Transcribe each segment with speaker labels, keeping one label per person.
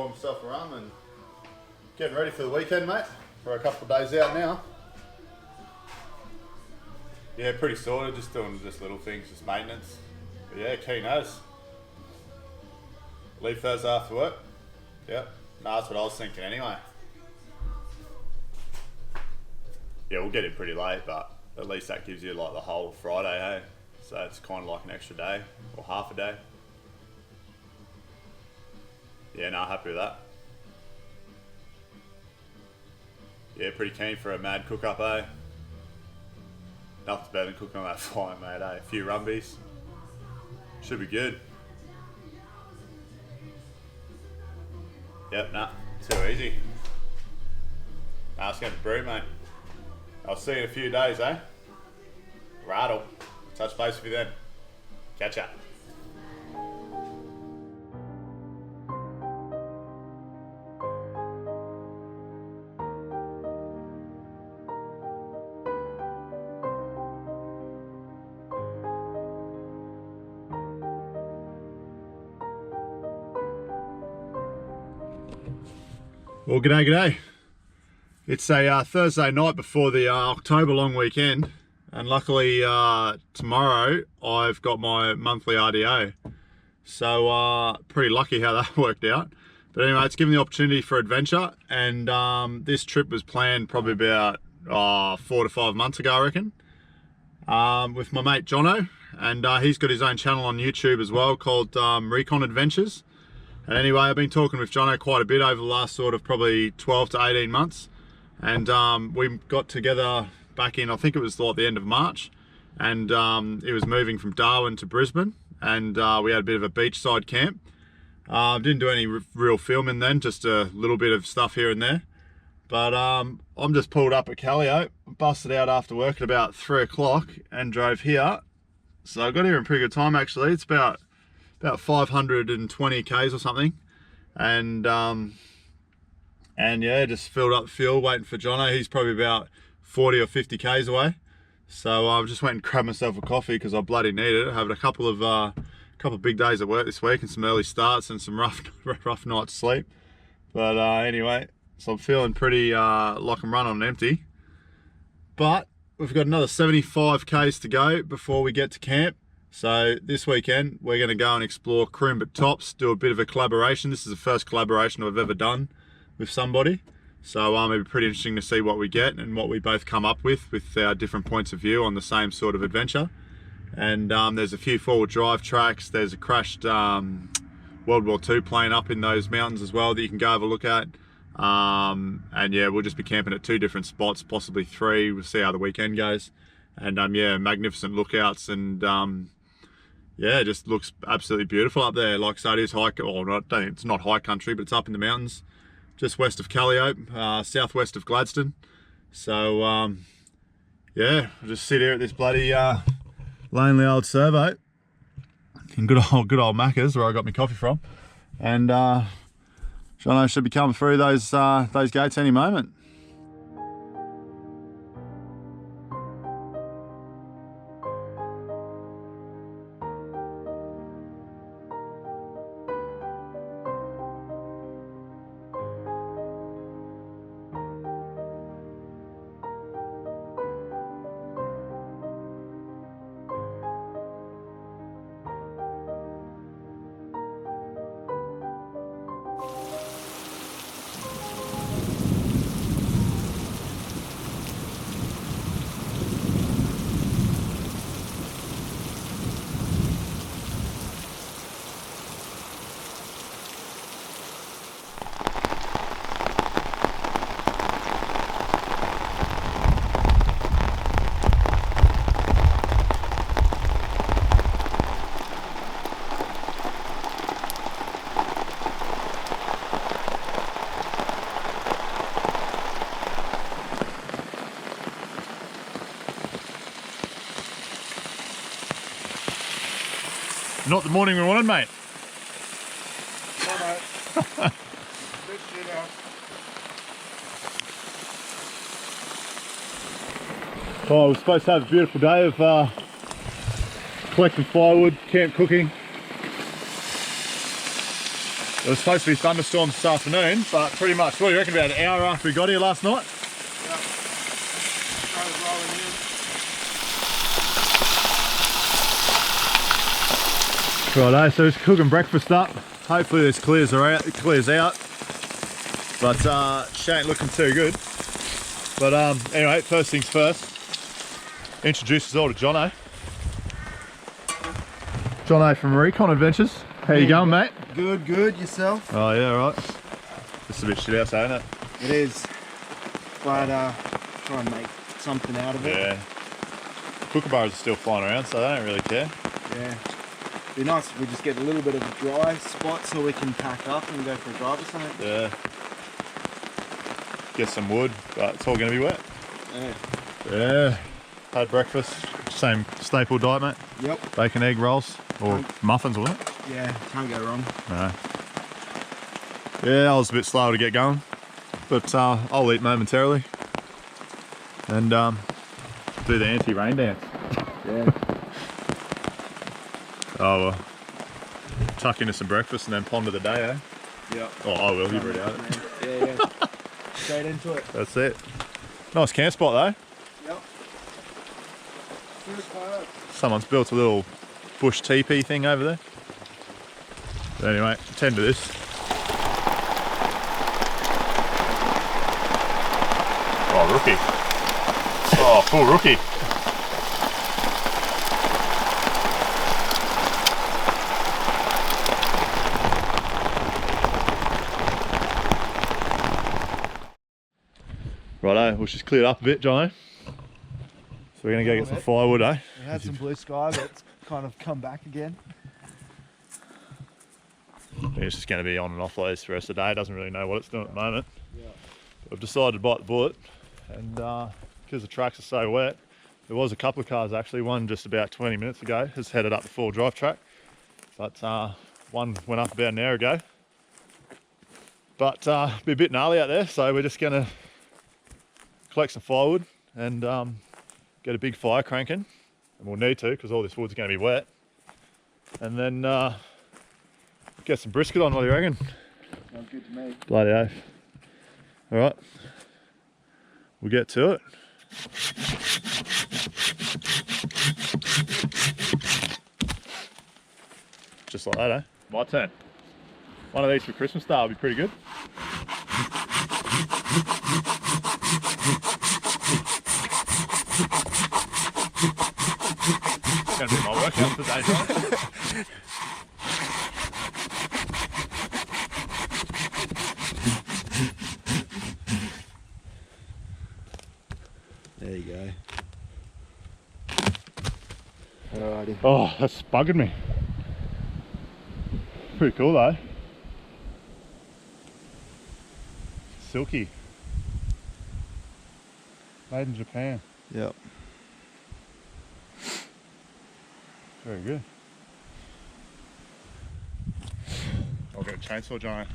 Speaker 1: pour himself a rum and getting ready for the weekend, mate. For a couple of days out now. Yeah, pretty sorted, just doing just little things, just maintenance. But yeah, keen as. Leave Thursday after work. Yep. No, that's what I was thinking anyway. Yeah, we'll get in pretty late, but at least that gives you like the whole Friday, hey? So it's kind of like an extra day, or half a day. Yeah, no, happy with that. Yeah, pretty keen for a mad cook-up, eh? Nothing's better than cooking on that fire, mate, eh? A few rumbies. Should be good. Yep, nah, too easy. Nah, it's going to brew, mate. I'll see you in a few days, eh? Rattle. Touch base with you then. Catch ya. Well, g'day. It's a Thursday night before the October long weekend, and luckily tomorrow I've got my monthly RDO. So pretty lucky how that worked out. But anyway, it's given the opportunity for adventure, and this trip was planned probably about 4 to 5 months ago, I reckon, with my mate Jono, and he's got his own channel on YouTube as well called Recon Adventures. And anyway, I've been talking with Jono quite a bit over the last sort of probably 12 to 18 months. And we got together back in, I think it was like the end of March. And it was moving from Darwin to Brisbane. And we had a bit of a beachside camp. Didn't do any real filming then, just a little bit of stuff here and there. But I'm just pulled up at Callio, busted out after work at about 3 o'clock and drove here. So I got here in pretty good time actually. It's about 520 k's or something, and yeah, just filled up fuel waiting for Jono. He's probably about 40 or 50 k's away, so I just went and grabbed myself a coffee because I bloody needed it. Having a couple of big days at work this week and some early starts and some rough night's sleep. But anyway, so I'm feeling pretty like I'm running on empty. But we've got another 75 k's to go before we get to camp. So this weekend we're going to go and explore Kroombit tops, do a bit of a collaboration. This is the first collaboration I've ever done with somebody, so it'll be pretty interesting to see what we get and what we both come up with our different points of view on the same sort of adventure. And there's a few forward drive tracks. There's a crashed World War II plane up in those mountains as well that you can go have a look at. And yeah, we'll just be camping at 2 different spots, possibly 3. We'll see how the weekend goes. And yeah, magnificent lookouts, and yeah, it just looks absolutely beautiful up there. Like I said, it is high, or I don't think it's not high country, but it's up in the mountains, just west of Callio, southwest of Gladstone. So yeah, I'll just sit here at this bloody lonely old servo in good old Macca's, where I got my coffee from, and Jono should be coming through those gates any moment. Not the morning we wanted, mate.
Speaker 2: No, mate. Bit shit out.
Speaker 1: Oh, we're supposed to have a beautiful day of collecting firewood, camp cooking. There was supposed to be thunderstorms this afternoon, but pretty much, what do you reckon, about an hour after we got here last night?
Speaker 2: Yep. Started rolling in.
Speaker 1: Righto, so just cooking breakfast up. Hopefully this clears out. But she ain't looking too good. But anyway, first things first. Introduce us all to Jono. Jono from Recon Adventures. How you going, mate?
Speaker 2: Good, good. Yourself?
Speaker 1: Oh yeah, right. Just a bit shit outside, isn't it?
Speaker 2: It is. But try and make something out of it.
Speaker 1: Yeah. Kookaburras are still flying around, so they don't really care.
Speaker 2: Yeah. Be nice if we just get a little bit of a dry spot so we can pack up and go for a drive or something.
Speaker 1: Yeah. Get some wood, but it's all going to be wet.
Speaker 2: Yeah.
Speaker 1: Yeah. Had breakfast. Same staple diet, mate.
Speaker 2: Yep.
Speaker 1: Bacon, egg rolls, or muffins, wasn't it?
Speaker 2: Yeah, can't go wrong.
Speaker 1: No. Yeah, I was a bit slow to get going, but I'll eat momentarily and do the anti-rain dance.
Speaker 2: Yeah.
Speaker 1: Oh well. Tuck into some breakfast and then ponder the day, eh?
Speaker 2: Yep.
Speaker 1: Oh, I will. You've already had it.
Speaker 2: Yeah, yeah. Straight into it.
Speaker 1: That's it. Nice camp spot though.
Speaker 2: Yep. Superb.
Speaker 1: Someone's built a little bush teepee thing over there. But anyway, tend to this. Oh, rookie. Oh, full rookie. Righto, well, she's cleared up a bit, Jono. So we're going to go get some firewood, eh?
Speaker 2: We had some blue sky, but it's kind of come back again.
Speaker 1: It's just going to be on and off loads for the rest of the day. It doesn't really know what it's doing at the moment.
Speaker 2: Yeah.
Speaker 1: But I've decided to bite the bullet, and because the tracks are so wet, there was a couple of cars actually. One just about 20 minutes ago has headed up the four drive track, but one went up about an hour ago. But be a bit gnarly out there, so we're just going to collect some firewood and get a big fire cranking, and we'll need to because all this wood's going to be wet, and then get some brisket on. What do you reckon?
Speaker 2: Sounds good to me.
Speaker 1: Bloody oath. All right, we'll get to it. Just like that, eh? My turn. One of these for Christmas Day will be pretty good. It's going to be my workout today, John.
Speaker 2: There you go. Alrighty.
Speaker 1: Oh, that's bugging me. Pretty cool though. Silky. Made in Japan.
Speaker 2: Yep.
Speaker 1: Very good. I'll get a chainsaw, John.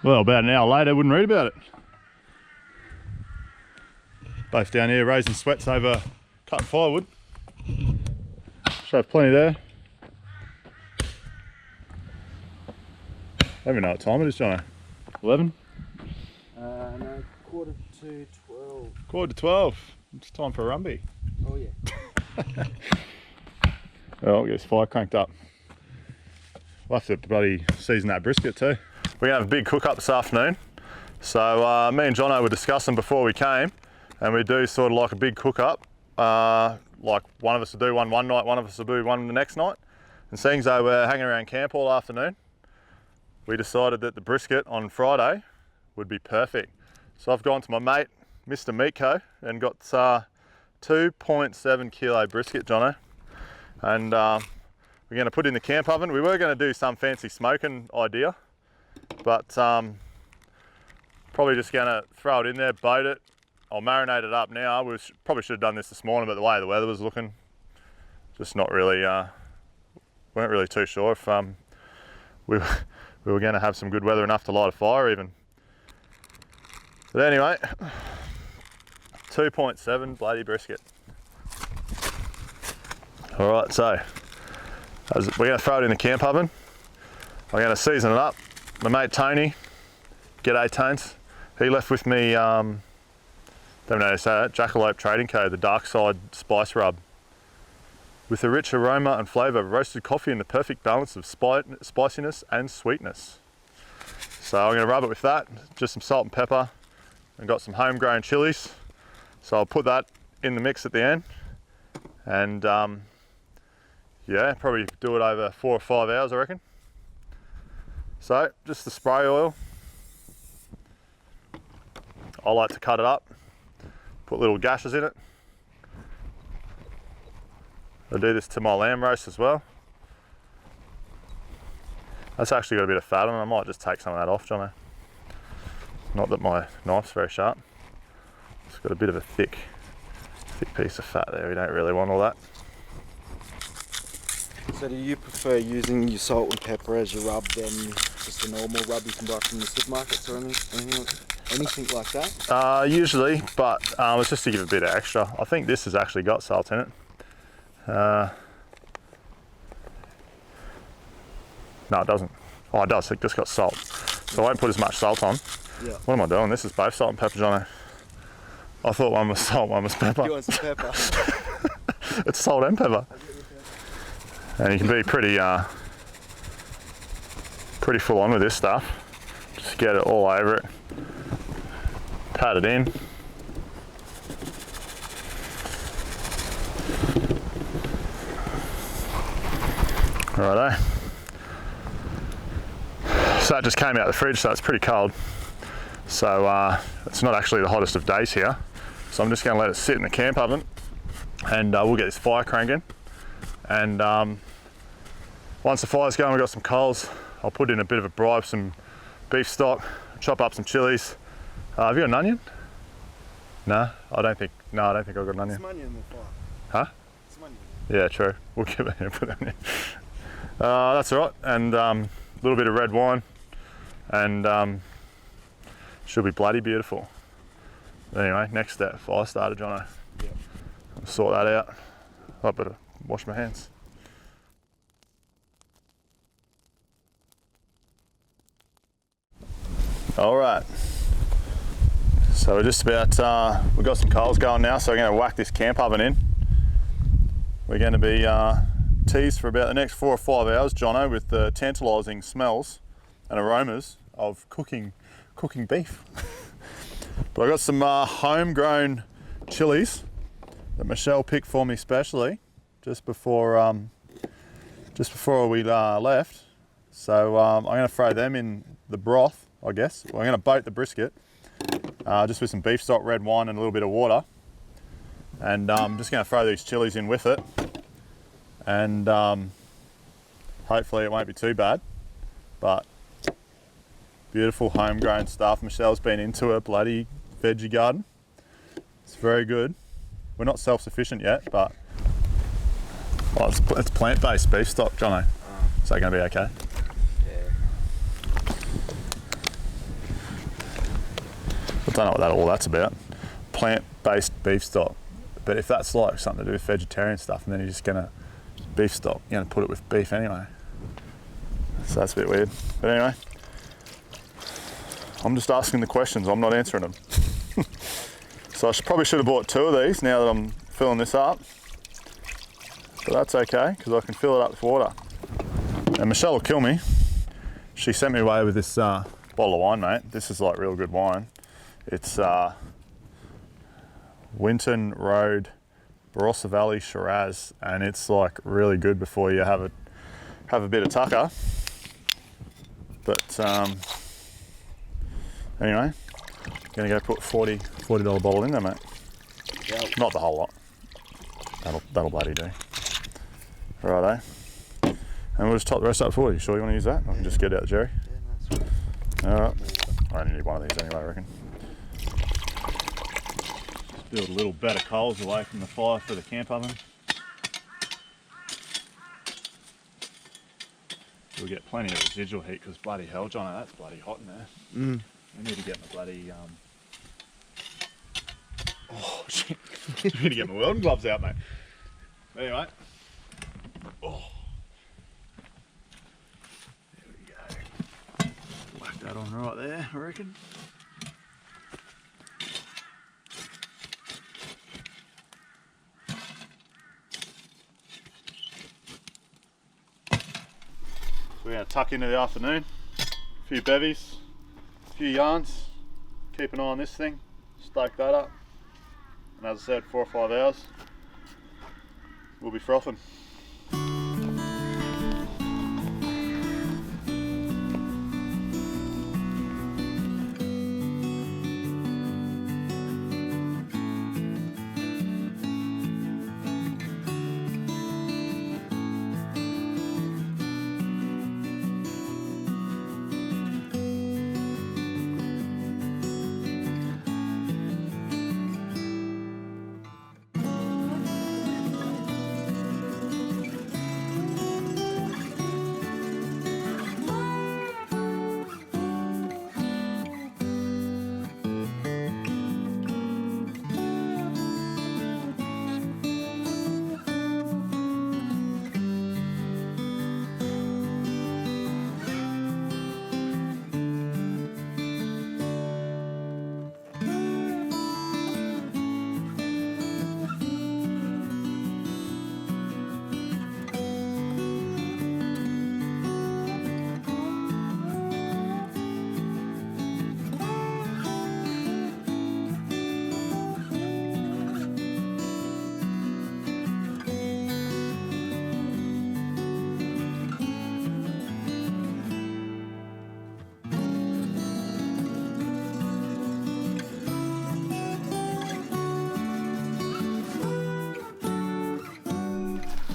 Speaker 1: Well, about an hour later, wouldn't read about it. Both down here raising sweats over cutting firewood. Should have plenty there. I don't even know what time it is, Johnny. 11?
Speaker 2: No, 11:45.
Speaker 1: 11:45. It's time for a rumby.
Speaker 2: Oh yeah.
Speaker 1: Well, get this fire cranked up. We'll have to bloody season that brisket too. We're gonna have a big cook up this afternoon. So me and Jono were discussing before we came, and we do sort of like a big cook up. Like one of us will do one night, one of us will do one the next night. And seeing as though we're hanging around camp all afternoon, we decided that the brisket on Friday would be perfect. So I've gone to my mate, Mr. Meatco, and got 2.7 kilo brisket, Jono. And we're gonna put it in the camp oven. We were gonna do some fancy smoking idea, but probably just gonna throw it in there, bait it, I'll marinate it up now. We probably should have done this morning, but the way the weather was looking, just not really, weren't really too sure if we were going to have some good weather enough to light a fire even. But anyway, 2.7 bloody brisket. All right, so we're going to throw it in the camp oven. I'm going to season it up. My mate Tony, g'day Tones, he left with me, don't know how to say that, Jackalope Trading Co, the Dark Side Spice Rub. With a rich aroma and flavour, roasted coffee in the perfect balance of spiciness and sweetness. So I'm going to rub it with that, just some salt and pepper. I've got some homegrown chilies, so I'll put that in the mix at the end. And yeah, probably do it over 4 or 5 hours, I reckon. So just the spray oil. I like to cut it up, put little gashes in it. I'll do this to my lamb roast as well. That's actually got a bit of fat on it. I might just take some of that off, Jono. Not that my knife's very sharp. It's got a bit of a thick piece of fat there. We don't really want all that.
Speaker 2: So do you prefer using your salt and pepper as your rub than just a normal rub you can buy from the supermarkets or anything like that?
Speaker 1: Usually, but it's just to give a bit of extra. I think this has actually got salt in it. No, it doesn't. Oh, it does. It just got salt. So I won't put as much salt on.
Speaker 2: Yeah.
Speaker 1: What am I doing? This is both salt and pepper, Jono. I thought one was salt, one was pepper.
Speaker 2: You want some pepper?
Speaker 1: It's salt and pepper. And you can be pretty full on with this stuff. Just get it all over it. Pat it in. Righto. So that just came out of the fridge, so it's pretty cold. So it's not actually the hottest of days here. So I'm just going to let it sit in the camp oven, and we'll get this fire cranking. And once the fire's going, we've got some coals. I'll put in a bit of a bribe, some beef stock, chop up some chilies. Have you got an onion? No, I don't think I've got an onion.
Speaker 2: Some onion in the fire.
Speaker 1: Huh?
Speaker 2: Some onion.
Speaker 1: Yeah, true. We'll give it here, put that in. That's all right. And a little bit of red wine, and should be bloody beautiful. Anyway, next step, fire starter, Jono.
Speaker 2: Yep.
Speaker 1: I'll sort that out. I better wash my hands. All right. So we're just about, we've got some coals going now, so we're going to whack this camp oven in. We're going to be teased for about the next 4 or 5 hours, Jono, with the tantalising smells and aromas of cooking beef. But I got some homegrown chilies that Michelle picked for me specially just before we left. So I'm going to throw them in the broth, I guess. Well, I'm going to boat the brisket just with some beef stock, red wine, and a little bit of water. And I'm just going to throw these chilies in with it, and hopefully it won't be too bad. But beautiful homegrown stuff. Michelle's been into a bloody veggie garden. It's very good. We're not self-sufficient yet, but well, it's plant-based beef stock, Jono. Is that going to be okay?
Speaker 2: Yeah.
Speaker 1: I don't know what that's about. Plant-based beef stock. But if that's like something to do with vegetarian stuff, and then you're just gonna beef stock, you're gonna put it with beef anyway. So that's a bit weird. But anyway, I'm just asking the questions, I'm not answering them. So I probably should have bought 2 of these now that I'm filling this up. But that's okay, because I can fill it up with water. And Michelle will kill me. She sent me away with this bottle of wine, mate. This is like real good wine. It's Winton Road Barossa Valley Shiraz, and it's like really good before you have a bit of tucker. But anyway, gonna go put $40 bottle in there, mate. Yep. Not the whole lot. That'll bloody do. Righto. And we'll just top the rest up for you. You sure you want to use that? I can just get out the jerry.
Speaker 2: Yeah, that's right.
Speaker 1: All right. I only need one of these anyway, I reckon. Build a little bed of coals away from the fire for the camp oven. We'll get plenty of residual heat because bloody hell, Jono, that's bloody hot in there.
Speaker 2: Mm.
Speaker 1: We need to get my bloody oh shit! I need to get my welding gloves out, mate. Anyway, oh, there we go. Whack that on right there, I reckon. We're going to tuck into the afternoon, a few bevies, a few yarns, keep an eye on this thing, stoke that up, and as I said, 4 or 5 hours, we'll be frothing.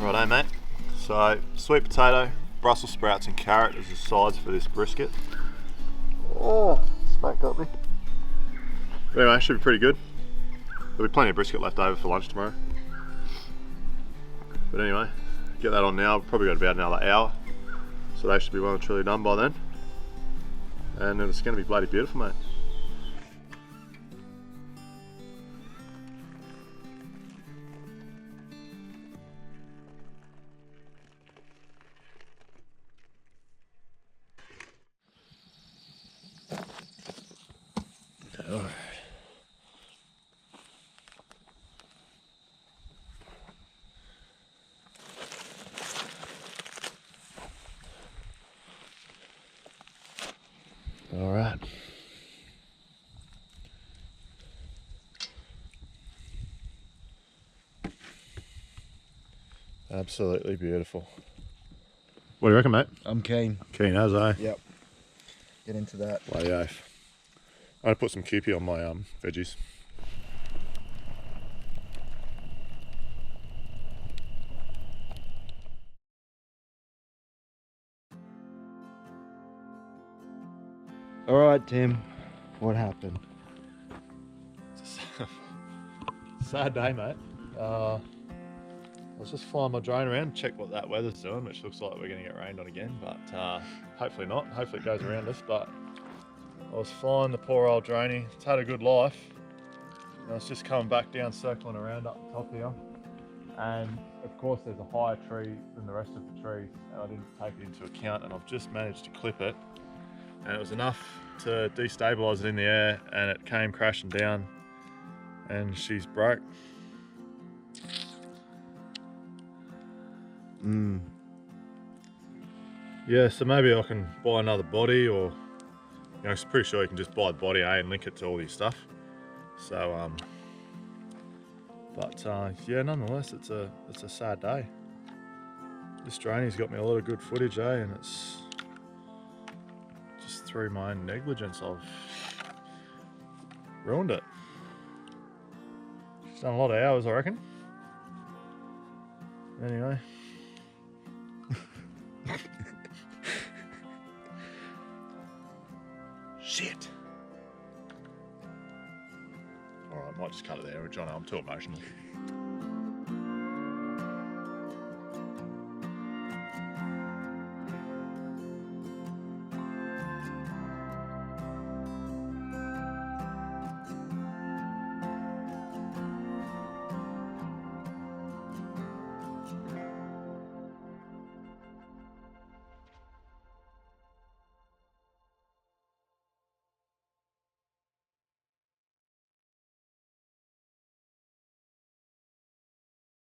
Speaker 1: Righto, mate. So, sweet potato, Brussels sprouts and carrot as the sides for this brisket. Oh, smack got me. But anyway, should be pretty good. There'll be plenty of brisket left over for lunch tomorrow. But anyway, get that on now. Probably got about another hour. So they should be well and truly done by then. And it's going to be bloody beautiful, mate. All right. Absolutely beautiful. What do you reckon, mate?
Speaker 2: I'm keen.
Speaker 1: Keen as, eh?
Speaker 2: Yep. Get into that.
Speaker 1: Bloody oath. I'm gonna put some Kewpie on my veggies.
Speaker 2: All right, Tim. What happened?
Speaker 1: Sad day, mate. I was just flying my drone around, check what that weather's doing, which looks like we're going to get rained on again, but hopefully not. Hopefully it goes around us. But I was flying the poor old droney. It's had a good life. And I was just coming back down, circling around up the top here. And of course there's a higher tree than the rest of the trees, and I didn't take it into account, and I've just managed to clip it. And it was enough to destabilise it in the air, and it came crashing down, and she's broke. Yeah, so maybe I can buy another body, or you know, I'm pretty sure you can just buy the body, and link it to all your stuff. So yeah, nonetheless, it's a sad day. This droney's got me a lot of good footage, and it's just through my own negligence I've ruined it. She's done a lot of hours, I reckon. Anyway. Shit. Alright, might just cut it there. John, I'm too emotional.